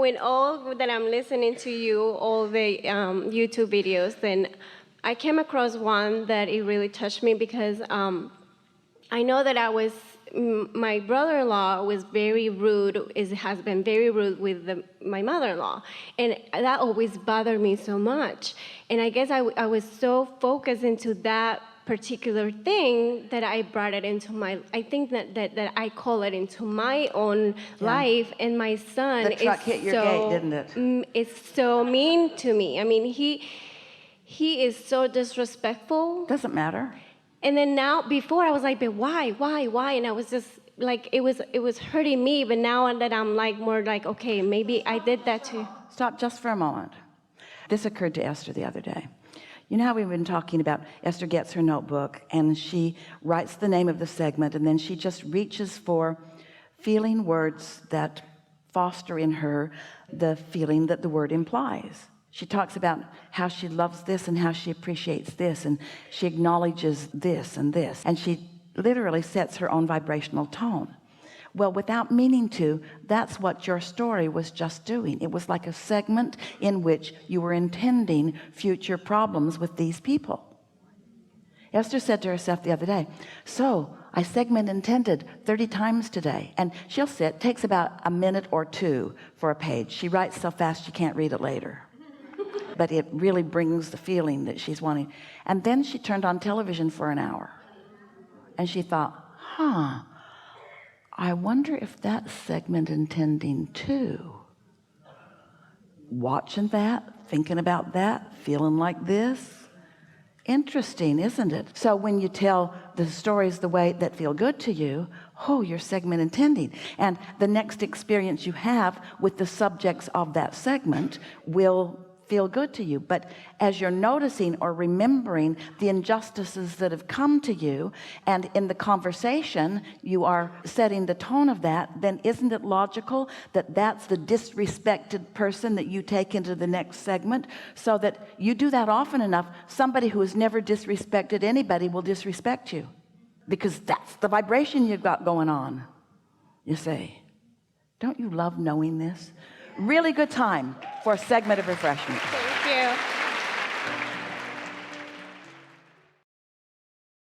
when all that I'm listening to you, all the YouTube videos, then I came across one that it really touched me because I know that my brother-in-law was very rude, has been very rude with my mother-in-law, and that always bothered me so much. And I guess I was so focused into that particular thing that I brought it into I think that I call it into my own life, and my son the truck hit your gate, didn't it? It's so mean to me. I mean, he is so disrespectful. Doesn't matter. And then now, before I was like, but why? And I was just like, it was hurting me. But now that I'm like more like, okay, maybe I did that too. Stop just for a moment. This occurred to Esther the other day. You know how we've been talking about Esther gets her notebook and she writes the name of the segment, and then she just reaches for feeling words that foster in her the feeling that the word implies. She talks about how she loves this and how she appreciates this, and she acknowledges this and this, and she literally sets her own vibrational tone. Well, without meaning to, that's what your story was just doing. It was like a segment in which you were intending future problems with these people. Esther said to herself the other day, so I segment intended 30 times today. And she'll sit, takes about a minute or two for a page. She writes so fast she can't read it later. But it really brings the feeling that she's wanting. And then she turned on television for an hour. And she thought, I wonder if that segment intending too. Watching that, thinking about that, feeling like this. Interesting, isn't it? So when you tell the stories the way that feel good to you, you're segment intending. And the next experience you have with the subjects of that segment will feel good to you. But as you're noticing or remembering the injustices that have come to you, and in the conversation you are setting the tone of that, then isn't it logical that that's the disrespected person that you take into the next segment? So that you do that often enough, somebody who has never disrespected anybody will disrespect you, because that's the vibration you've got going on. You say, don't you love knowing this? Really good time for a segment of refreshment. Thank you.